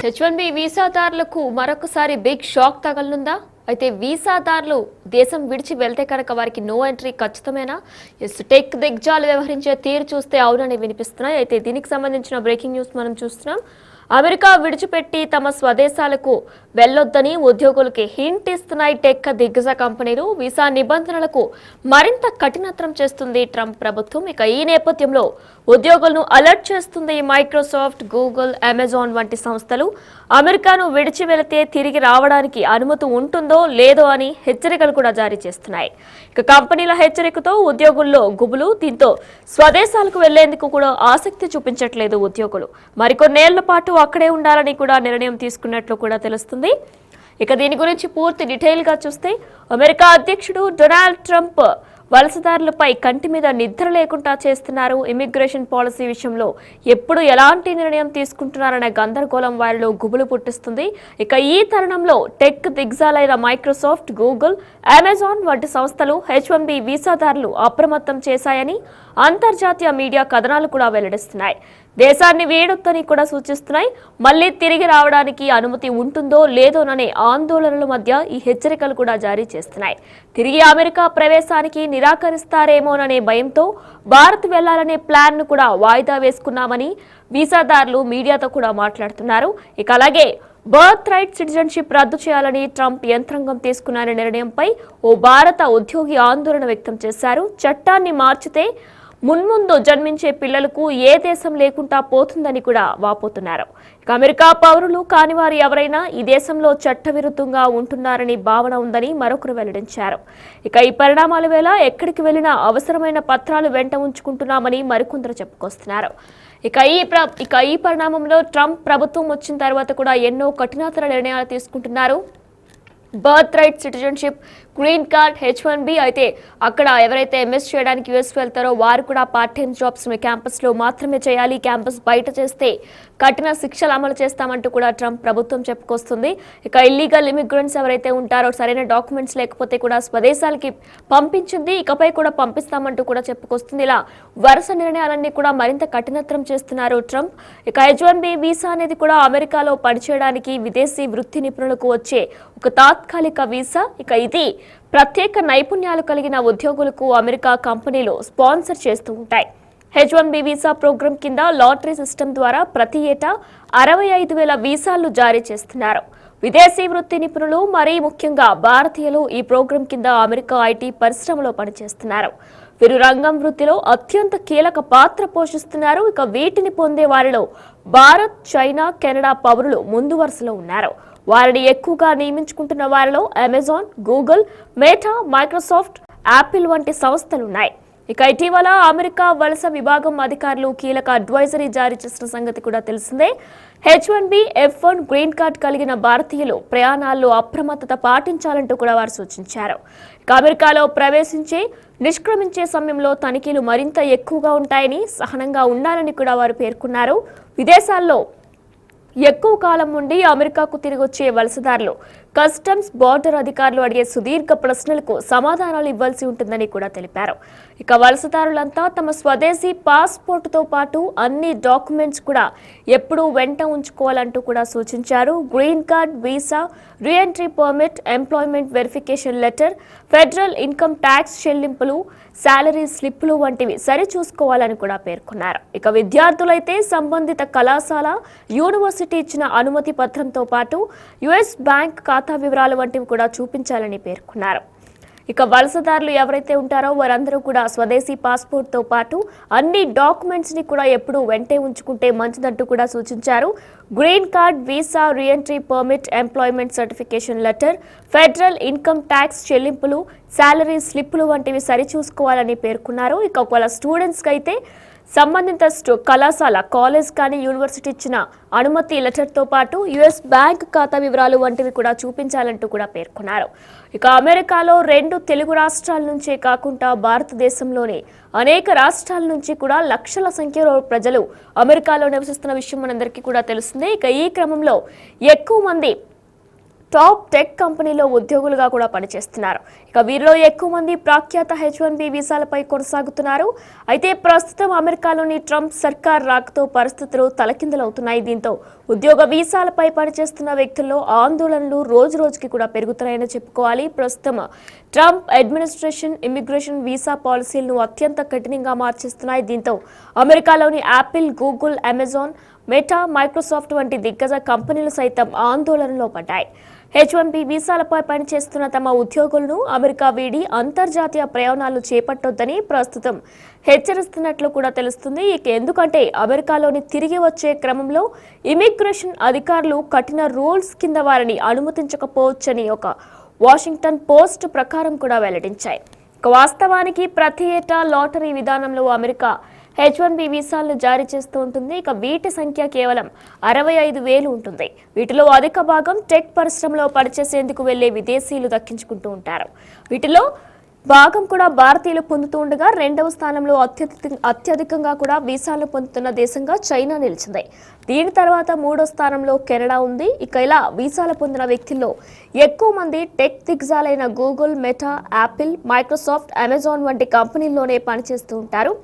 H1B వీసాదారులకు మరొకసారి big shock తగలనుందా? అయితే వీసాదారులు దేశం విడిచి వెళ్తే కనుక వారికి నో ఎంట్రీ ఖచ్చితమేనా? టెక్ దిగ్గజాలు వ్యవహరించే తీరు చూస్తే అవునని వినిపిస్తున్నాయి. అయితే దీనికి సంబంధించిన బ్రేకింగ్ న్యూస్ మనం చూస్తున్నాం. అమెరికా విడిచిపెట్టి తమ స్వదేశాలకు వెళ్లొద్దని ఉద్యోగులకి హింట్ ఇస్తున్నాయి టెక్ దిగ్గజ కంపెనీలు. వీసా నిబంధనలకు మరింత కఠినతరం చేస్తుంది ట్రంప్ ప్రభుత్వం. ఇక ఈ నేపథ్యంలో ఉద్యోగులను అలర్ట్ చేస్తుంది మైక్రోసాఫ్ట్, గూగుల్, అమెజాన్ వంటి సంస్థలు. అమెరికాను విడిచి వెళితే తిరిగి రావడానికి అనుమతి ఉంటుందో లేదో అని హెచ్చరికలు కూడా జారీ చేస్తున్నాయి. ఇక కంపెనీల హెచ్చరికతో ఉద్యోగుల్లో గుబులు. దీంతో స్వదేశాలకు వెళ్లేందుకు కూడా ఆసక్తి చూపించట్లేదు ఉద్యోగులు. మరికొన్నేళ్ల పాటు అక్కడే ఉండాలని కూడా నిర్ణయం తీసుకున్నట్లు కూడా తెలుస్తుంది. ఇక దీని గురించి పూర్తి డీటెయిల్ గా చూస్తే అమెరికా అధ్యక్షుడు డొనాల్డ్ ట్రంప్ వలసదారులపై కంటి మీద నిద్ర లేకుండా చేస్తున్నారు. ఇమిగ్రేషన్ పాలసీ విషయంలో ఎప్పుడు ఎలాంటి నిర్ణయం తీసుకుంటున్నారనే గందరగోళం వారిలో గుబులు పుట్టిస్తుంది. ఇక ఈ తరుణంలో టెక్ దిగ్గజాలైన మైక్రోసాఫ్ట్, గూగుల్, అమెజాన్ వంటి సంస్థలు H1B వీసాదారులు అప్రమత్తం చేశాయని అంతర్జాతీయ మీడియా కథనాలు కూడా వెల్లడిస్తున్నాయి. దేశాన్ని వీడొద్దని కూడా సూచిస్తున్నాయి. మళ్లీ తిరిగి రావడానికి అనుమతి ఉంటుందో లేదోననే ఆందోళనల మధ్య ఈ హెచ్చరికలు కూడా జారీ చేస్తున్నాయి. తిరిగి అమెరికా ప్రవేశానికి నిరాకరిస్తారేమోననే భయంతో భారత్ వెళ్లాలనే ప్లాన్ ను కూడా వాయిదా వేసుకున్నామని వీసాదారులు మీడియాతో కూడా మాట్లాడుతున్నారు. ఇక అలాగే బర్త్ రైట్ సిటిజన్షిప్ రద్దు చేయాలని ట్రంప్ యంత్రాంగం తీసుకున్న నిర్ణయంపై ఓ భారత ఉద్యోగి ఆందోళన వ్యక్తం చేశారు. చట్టాన్ని మార్చితే మున్ముందు జన్మించే పిల్లలకు ఏ దేశం లేకుండా పోతుందని కూడా వాపోతున్నారు. ఇక అమెరికా పౌరులు కాని వారు ఎవరైనా ఈ దేశంలో చట్టవిరుద్ధంగా ఉంటున్నారని భావన ఉందని మరొకరు వెల్లడించారు. ఇక ఈ పరిణామాల వేళ ఎక్కడికి వెళ్లినా అవసరమైన పత్రాలు వెంట ఉంచుకుంటున్నామని మరికొందరు చెప్పుకొస్తున్నారు. ఇక ఈ పరిణామంలో ట్రంప్ ప్రభుత్వం వచ్చిన తర్వాత కూడా ఎన్నో కఠినతర నిర్ణయాలు తీసుకుంటున్నారు. Birth right citizenship, green card, H1B. అయితే అక్కడ ఎవరైతే ఎంఎస్ చేయడానికి యూఎస్ వెళ్తారో వారు కూడా పార్ట్ టైం జాబ్స్ క్యాంపస్ లో మాత్రమే చేయాలి. క్యాంపస్ బయట చేస్తే కఠిన శిక్షలు అమలు చేస్తామంటూ కూడా ట్రంప్ ప్రభుత్వం చెప్పుకొస్తుంది. ఇక ఇల్లీగల్ ఇమిగ్రెంట్స్ ఎవరైతే ఉంటారో సరైన డాక్యుమెంట్స్ లేకపోతే కూడా స్వదేశాలకి పంపించింది, ఇకపై కూడా పంపిస్తామంటూ కూడా చెప్పుకొస్తుంది. ఇలా వరుస నిర్ణయాలన్నీ కూడా మరింత కఠినతరం చేస్తున్నారు ట్రంప్. ఇక H1B వీసా అనేది కూడా అమెరికాలో పనిచేయడానికి విదేశీ వృత్తి నిపుణులకు వచ్చే ఒక తాత్కాలిక వీసా. ఇక ఇది ప్రత్యేక నైపుణ్యాలు కలిగిన ఉద్యోగులకు అమెరికా కంపెనీలు స్పాన్సర్ చేస్తూ ఉంటాయి. H1B వీసా ప్రోగ్రాం కింద లాటరీ సిస్టమ్ ద్వారా ప్రతి ఏటా 65,000 వీసాలు జారీ చేస్తున్నారు. విదేశీ వృత్తి నిపుణులు, మరీ ముఖ్యంగా భారతీయులు ఈ ప్రోగ్రాం కింద అమెరికా ఐటీ పరిశ్రమలో పనిచేస్తున్నారు. వీరు రంగం వృత్తిలో అత్యంత కీలక పాత్ర పోషిస్తున్నారు. ఇక వీటిని పొందే వారిలో భారత్, చైనా, కెనడా పౌరులు ముందు వరుసలో ఉన్నారు. వారిని ఎక్కువగా నియమించుకుంటున్న వారిలో Amazon, Google, meta, Microsoft, Apple వంటి సంస్థలున్నాయి. ఇక ఇటీవల అమెరికా వలస విభాగం అధికారులు కీలక అడ్వైజరీ జారీ చేసిన సంగతి కూడా తెలిసిందే. H1B, F1 గ్రీన్ కార్డ్ కలిగిన భారతీయులు ప్రయాణాల్లో అప్రమత్తత పాటించాలంటూ కూడా వారు సూచించారు. ఇక అమెరికాలో ప్రవేశించే, నిష్క్రమించే సమయంలో తనిఖీలు మరింత ఎక్కువగా ఉంటాయని, సహనంగా ఉండాలని కూడా వారు పేర్కొన్నారు. విదేశాల్లో ఎక్కువ కాలం నుండి అమెరికాకు తిరిగి వచ్చే వలసదారులు కస్టమ్స్, బార్డర్ అధికారులు అడిగే సుదీర్ఘ ప్రశ్నలకు సమాధానాలు ఇవ్వాల్సి ఉంటుందని కూడా తెలిపారు. ఇక వలసదారులంతా తమ స్వదేశీ పాస్పోర్టుతో పాటు అన్ని డాక్యుమెంట్స్ కూడా ఎప్పుడూ వెంట ఉంచుకోవాలంటూ కూడా సూచించారు. Green card, visa, reentry permit, employment verification letter, federal income tax చెల్లింపులు, శాలరీ స్లిప్పులు వంటివి సరిచూసుకోవాలని కూడా పేర్కొన్నారు. ఇక విద్యార్థులైతే సంబంధిత కళాశాల, యూనివర్సిటీ ఇచ్చిన అనుమతి పత్రంతో పాటు యుఎస్ బ్యాంక్ ఖాతా వివరాలు వంటివి కూడా చూపించాలని పేర్కొన్నారు. ఇక వలసదారులు ఎవరైతే ఉంటారో వారందరూ కూడా స్వదేశీ పాస్పోర్ట్ తో పాటు అన్ని డాక్యుమెంట్స్ ని కూడా ఎప్పుడూ వెంటే ఉంచుకుంటే మంచిదంటూ కూడా సూచించారు. Green card, visa, reentry permit, employment certification letter, federal income tax చెల్లింపులు, శాలరీ స్లిప్పులు వంటివి సరిచూసుకోవాలని పేర్కొన్నారు. ఇక ఒకవేళ స్టూడెంట్స్కి అయితే సంబంధిత కళాశాల, కాలేజ్ కానీ యూనివర్సిటీ ఇచ్చిన అనుమతి లెటర్తో పాటు యుఎస్ బ్యాంక్ ఖాతా వివరాలు వంటివి కూడా చూపించాలంటూ కూడా పేర్కొన్నారు. ఇక అమెరికాలో 2 తెలుగు రాష్ట్రాల నుంచే కాకుండా భారతదేశంలోని అనేక రాష్ట్రాల నుంచి కూడా లక్షల సంఖ్యలో ప్రజలు అమెరికాలో నివసిస్తున్న విషయం మనందరికీ కూడా తెలిసిందే. ఇక ఈ క్రమంలో ఎక్కువ మంది టాప్ టెక్ కంపెనీలో ఉద్యోగులుగా కూడా పనిచేస్తున్నారు. ఇక వీరిలో ఎక్కువ మంది ప్రఖ్యాత H1B వీసాలపై కొనసాగుతున్నారు. అయితే ప్రస్తుతం అమెరికాలోని ట్రంప్ సర్కార్ రాకతో పరిస్థితులు తలకిందులవుతున్నాయి. దీంతో ఉద్యోగ వీసాలపై పనిచేస్తున్న వ్యక్తుల్లో ఆందోళనలు రోజు రోజుకి కూడా పెరుగుతున్నాయని చెప్పుకోవాలి. ప్రస్తుతం ట్రంప్ అడ్మినిస్ట్రేషన్ ఇమిగ్రేషన్ వీసా పాలసీలను అత్యంత కఠినంగా మార్చేస్తున్నాయి. దీంతో అమెరికాలోని Apple, Google, Amazon, meta, Microsoft వంటి దిగ్గజ కంపెనీలు సైతం ఆందోళనలో పడ్డాయి. H1B వీసాలపై పనిచేస్తున్న తమ ఉద్యోగులను అమెరికా వీడి అంతర్జాతీయ ప్రయాణాలు చేపట్టొద్దని ప్రస్తుతం హెచ్చరిస్తున్నట్లు కూడా తెలుస్తుంది. ఎందుకంటే అమెరికాలోని తిరిగి వచ్చే క్రమంలో ఇమిగ్రేషన్ అధికారులు కఠిన రూల్స్ కింద వారిని అనుమతించకపోవచ్చని ఒక వాషింగ్టన్ పోస్ట్ ప్రకారం కూడా వెల్లడించాయి. వాస్తవానికి ప్రతి ఏటా లాటరీ విధానంలో అమెరికా H1B వీసాలను జారీ చేస్తూ ఉంటుంది. ఇక వీటి సంఖ్య కేవలం 65,000 ఉంటుంది. వీటిలో అధిక భాగం టెక్ పరిశ్రమలో పనిచేసేందుకు వెళ్లే విదేశీయులు దక్కించుకుంటూ ఉంటారు. వీటిలో భాగం కూడా భారతీయులు పొందుతూ ఉండగా రెండవ స్థానంలో అత్యధికంగా కూడా వీసాలను పొందుతున్న దేశంగా చైనా నిలిచింది. దీని తర్వాత మూడో స్థానంలో కెనడా ఉంది. ఇక ఇలా వీసాలు పొందిన వ్యక్తుల్లో ఎక్కువ మంది టెక్ దిగ్గజాలైన Google, Meta, Apple, Microsoft, Amazon వంటి కంపెనీల్లోనే పనిచేస్తూ ఉంటారు.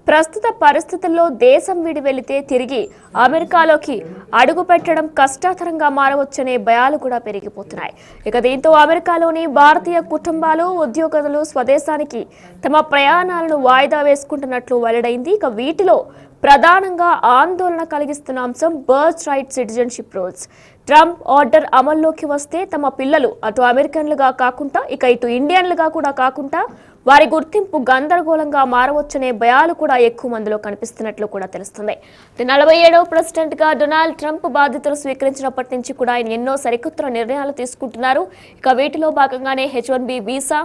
ప్రస్తుత పరిస్థితుల్లో దేశం విడి వెళితే తిరిగి అమెరికాలోకి అడుగు పెట్టడం కష్టతరంగా మారవచ్చనే భయాలు కూడా పెరిగిపోతున్నాయి. ఇక దీంతో అమెరికాలోని భారతీయ కుటుంబాలు, ఉద్యోగులు స్వదేశానికి తమ ప్రయాణాలను వాయిదా వేసుకుంటున్నట్లు వెల్లడైంది. ఇక వీటిలో ప్రధానంగా ఆందోళన కలిగిస్తున్న అంశం birth right citizenship rules. Trump order అమల్లోకి వస్తే తమ పిల్లలు అటు అమెరికన్లుగా కాకుండా ఇటు ఇండియన్లుగా కూడా కాకుండా వారి గుర్తింపు గందరగోళంగా మారవచ్చనే భయాలు కూడా ఎక్కువ మందిలో కనిపిస్తున్నట్లు కూడా తెలుస్తుంది. 47వ ప్రెసిడెంట్ గా డొనాల్డ్ ట్రంప్ బాధ్యతలు స్వీకరించినప్పటి నుంచి కూడా ఆయన ఎన్నో సరికొత్త నిర్ణయాలు తీసుకుంటున్నారు. ఇక వీటిలో భాగంగానే H1B visa,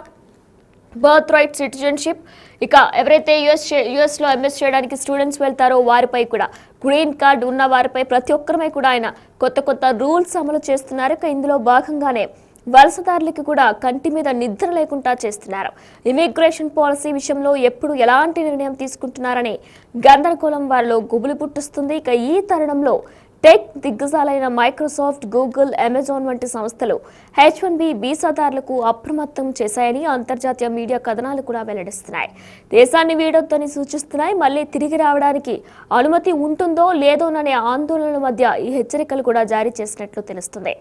birth right citizenship, ఇక ఎవరైతే యుఎస్లో ఎంఎస్ చేయడానికి స్టూడెంట్స్ వెళ్తారో వారిపై కూడా గ్రీన్ కార్డు ఉన్న వారిపై ప్రతి ఒక్కరిపై కూడా ఆయన కొత్త రూల్స్ అమలు చేస్తున్నారు. ఇక ఇందులో భాగంగానే వలసదారులకు కూడా కంటి మీద నిద్ర లేకుండా చేస్తున్నారు. ఇమిగ్రేషన్ పాలసీ విషయంలో ఎప్పుడు ఎలాంటి నిర్ణయం తీసుకుంటున్నారనే గందరగోళం వారిలో గుబులు పుట్టిస్తుంది. ఇక ఈ తరుణంలో టెక్ దిగ్గజాలైన మైక్రోసాఫ్ట్, గూగుల్, అమెజాన్ వంటి సంస్థలు H1B వీసాదారులకు అప్రమత్తం చేశాయని అంతర్జాతీయ మీడియా కథనాలు కూడా వెల్లడిస్తున్నాయి. దేశాన్ని వీడొద్దని సూచిస్తున్నాయి. మళ్లీ తిరిగి రావడానికి అనుమతి ఉంటుందో లేదోననే ఆందోళనల మధ్య ఈ హెచ్చరికలు కూడా జారీ చేసినట్లు తెలుస్తుంది.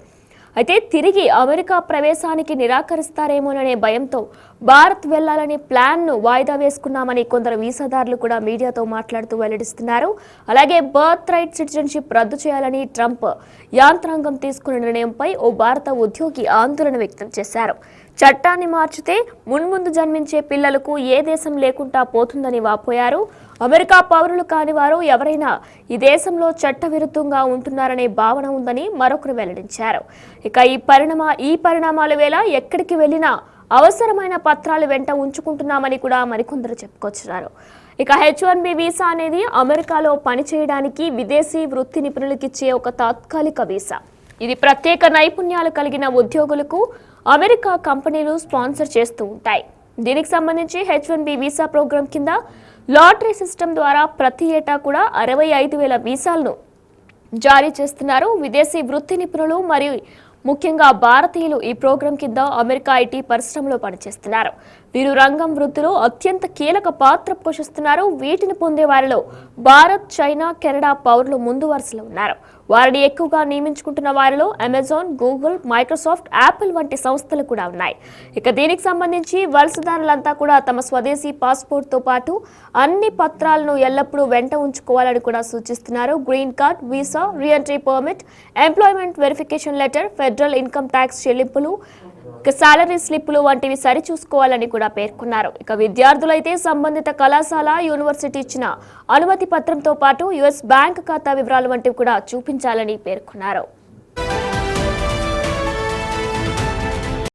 అయితే తిరిగి అమెరికా ప్రవేశానికి నిరాకరిస్తారేమోననే భయంతో భారత్ వెళ్లాలనే ప్లాన్ను వాయిదా వేసుకున్నామని కొందరు వీసాదారులు కూడా మీడియాతో మాట్లాడుతూ వెల్లడిస్తున్నారు. అలాగే బర్త్ రైట్ సిటిజన్షిప్ రద్దు చేయాలని ట్రంప్ యాంత్రాంగం తీసుకున్న నిర్ణయంపై ఓ భారత ఉద్యోగి ఆందోళన వ్యక్తం చేశారు. చట్టాన్ని మార్చితే మున్ముందు జన్మించే పిల్లలకు ఏ దేశం లేకుండా పోతుందని వాపోయారు. అమెరికా పౌరులు కాని వారు ఎవరైనా ఈ దేశంలో చట్టవిరుద్ధంగా ఉంటున్నారనే భావన ఉందని మరొకరు వెల్లడించారు. ఇక ఈ పరిణామాల వేళ ఎక్కడికి వెళ్లినా అవసరమైన పత్రాలు వెంట ఉంచుకుంటున్నామని కూడా మరికొందరు చెప్పుకొచ్చారు. ఇక H1B వీసా అనేది అమెరికాలో పనిచేయడానికి విదేశీ వృత్తి నిపుణులకు ఇచ్చే ఒక తాత్కాలిక వీసా. ఇది ప్రత్యేక నైపుణ్యాలు కలిగిన ఉద్యోగులకు అమెరికా కంపెనీలు స్పాన్సర్ చేస్తూ ఉంటాయి. దీనికి సంబంధించి H1B వీసా ప్రోగ్రాం కింద లాటరీ సిస్టమ్ ద్వారా ప్రతి ఏటా కూడా 65,000 వీసాలను జారీ చేస్తున్నారు. విదేశీ వృత్తి నిపుణులు మరియు ముఖ్యంగా భారతీయులు ఈ ప్రోగ్రాం కింద అమెరికా ఐటీ పరిశ్రమలో పనిచేస్తున్నారు. వీరు రంగం వృద్ధిలో అత్యంత కీలక పాత్ర పోషిస్తున్నారు. వీటిని పొందే వారిలో భారత్, చైనా, కెనడా పౌరులు ముందు వరుసలో ఉన్నారు. వారిని ఎక్కువగా నియమించుకుంటున్న వారిలో అమెజాన్, గూగుల్, మైక్రోసాఫ్ట్, యాపిల్ వంటి సంస్థలు కూడా ఉన్నాయి. ఇక దీనికి సంబంధించి వలసదారులంతా కూడా తమ స్వదేశీ పాస్పోర్ట్తో పాటు అన్ని పత్రాలను ఎల్లప్పుడూ వెంట ఉంచుకోవాలని కూడా సూచిస్తున్నారు. Green card, visa, reentry permit, employment verification letter, federal income tax చెల్లింపులు, సాలరీ స్లిప్పులు వంటివి సరిచూసుకోవాలని కూడా పేర్కొన్నారు. ఇక విద్యార్థులైతే సంబంధిత కళాశాల, యూనివర్సిటీ ఇచ్చిన అనుమతి పత్రంతో పాటు US బ్యాంక్ ఖాతా వివరాలు వంటివి కూడా చూపించాలని పేర్కొన్నారు.